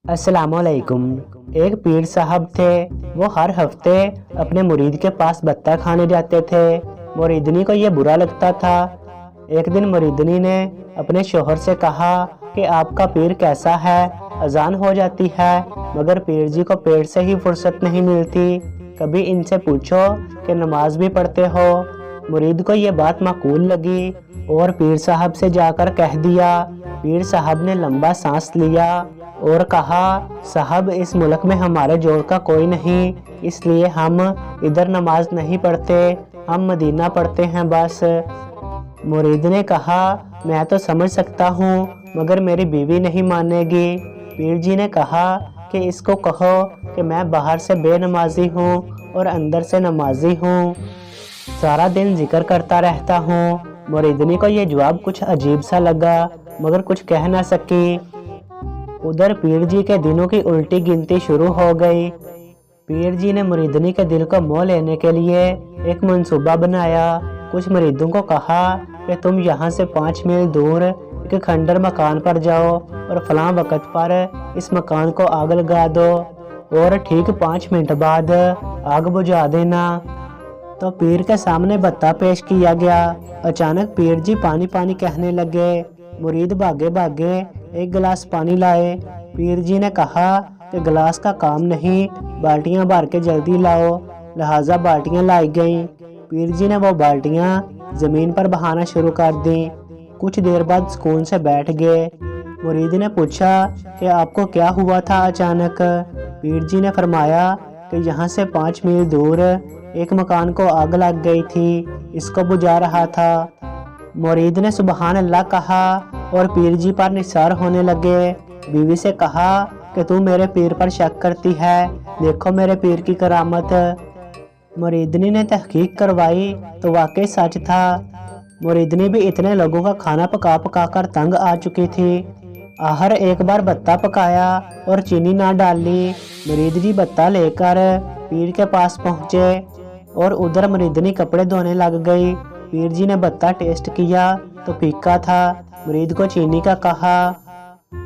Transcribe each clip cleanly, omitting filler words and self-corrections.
अस्सलाम वालेकुम। एक पीर साहब थे। वो हर हफ्ते अपने मुरीद के पास बत्ता खाने जाते थे। मुरीदनी को ये बुरा लगता था। एक दिन मुरीदनी ने अपने शोहर से कहा कि आपका पीर कैसा है, अजान हो जाती है मगर पीर जी को पेट से ही फुर्सत नहीं मिलती। कभी इनसे पूछो कि नमाज भी पढ़ते हो। मुरीद को ये बात माकूल लगी और पीर साहब से जाकर कह दिया। पीर साहब ने लंबा सांस लिया और कहा, साहब इस मुल्क में हमारे जोड़ का कोई नहीं, इसलिए हम इधर नमाज नहीं पढ़ते, हम मदीना पढ़ते हैं बस। मुरीद ने कहा, मैं तो समझ सकता हूँ मगर मेरी बीवी नहीं मानेगी। पीर जी ने कहा कि इसको कहो कि मैं बाहर से बेनमाजी हूँ और अंदर से नमाजी हूँ, सारा दिन जिक्र करता रहता हूँ। मुरीदनी को ये जवाब कुछ अजीब सा लगा मगर कुछ कह ना सकी। उधर पीर जी के दिनों की उल्टी गिनती शुरू हो गई। पीर जी ने मुरीदनी के दिल को मोह लेने के लिए एक मंसूबा बनाया। कुछ मुरीदों को कहा कि तुम यहाँ से 5 मील दूर एक खंडर मकान पर जाओ और फलां वक्त पर इस मकान को आग लगा दो और ठीक 5 मिनट बाद आग बुझा देना। तो पीर के सामने बत्ता पेश किया गया। अचानक पीर जी पानी पानी कहने लगे। मुरीद भागे भागे एक गिलास पानी लाए। पीर जी ने कहा कि गिलास का काम नहीं, बाल्टियां भर के जल्दी लाओ। लिहाजा बाल्टियां लाई गईं। पीर जी ने वो बाल्टियां जमीन पर बहाना शुरू कर दी। कुछ देर बाद सुकून से बैठ गए। मुरीद ने पूछा कि आपको क्या हुआ था अचानक। पीर जी ने फरमाया कि यहाँ से 5 मील दूर एक मकान को आग लग गई थी, इसको बुझा रहा था। मुरीद ने सुबहान अल्लाह कहा और पीर जी पर निसार होने लगे। बीवी से कहा कि तू मेरे पीर पर शक करती है, देखो मेरे पीर की करामत। मुरीदनी ने तहकीक करवाई तो वाकई सच था। मुरीदनी भी इतने लोगों का खाना पका पका कर तंग आ चुकी थी। आहर एक बार बत्ता पकाया और चीनी ना डाली। मुरीद जी बत्ता लेकर पीर के पास पहुँचे और उधर मुरीदनी कपड़े धोने लग गई। पीर जी ने बत्ता टेस्ट किया तो फीका था। मुरीद को चीनी का कहा।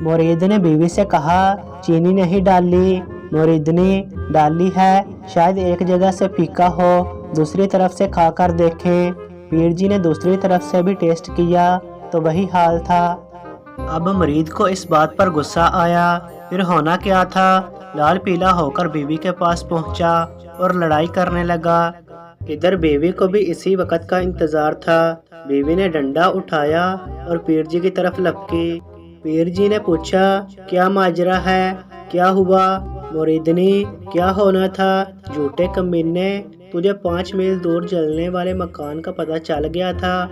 मुरीद ने बीवी से कहा, चीनी नहीं डाली। मुरीदनी, डाली है, शायद एक जगह से फीका हो, दूसरी तरफ से खाकर देखें। पीर जी ने दूसरी तरफ से भी टेस्ट किया तो वही हाल था। अब मुरीद को इस बात पर गुस्सा आया। फिर होना क्या था, लाल पीला होकर बीवी के पास पहुंचा और लड़ाई करने लगा। इधर बीवी को भी इसी वक्त का इंतजार था। बीवी ने डंडा उठाया और पीर जी की तरफ लपकी। पीर जी ने पूछा, क्या माजरा है, क्या हुआ? मुरीदनी, क्या होना था, झूठे कमीने, तुझे 5 मील दूर जलने वाले मकान का पता चल गया था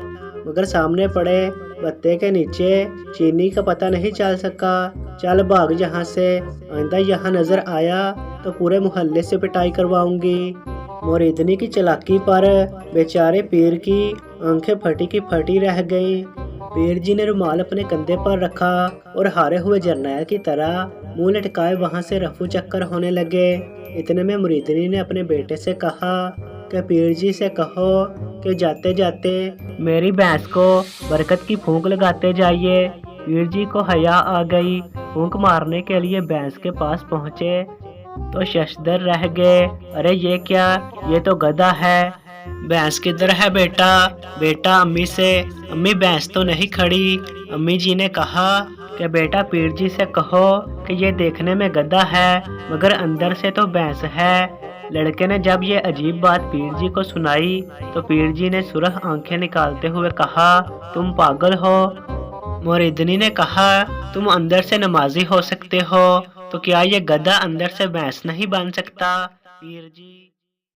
मगर सामने पड़े बत्ते के नीचे चीनी का पता नहीं चल सका। चल भाग यहाँ से, आइंदा यहाँ नजर आया तो पूरे मोहल्ले से पिटाई करवाऊंगी। मुरीदनी की चालाकी पर बेचारे पीर की आंखें फटी की फटी रह गईं। पीर जी ने रुमाल अपने कंधे पर रखा और हारे हुए जरनैल की तरह मुंह लटकाए वहां से रफू चक्कर होने लगे। इतने में मुरीदनी ने अपने बेटे से कहा कि पीर जी से कहो कि जाते जाते मेरी भैंस को बरकत की फूंक लगाते जाइए। पीर जी को हया आ गई। फूंक मारने के लिए भैंस के पास पहुँचे तो शशदर रह गए। अरे ये क्या, ये तो गधा है। भैंस किधर है बेटा? बेटा अम्मी से। अम्मी भैंस तो नहीं खड़ी। अम्मी जी ने कहा कि बेटा पीर जी से कहो कि ये देखने में गधा है मगर अंदर से तो भैंस है। लड़के ने जब ये अजीब बात पीर जी को सुनाई तो पीर जी ने सुरख आंखें निकालते हुए कहा, तुम पागल हो। मुरीदनी ने कहा, तुम अंदर से नमाजी हो सकते हो तो क्या ये गधा अंदर से भैंस नहीं बन सकता? पीर जी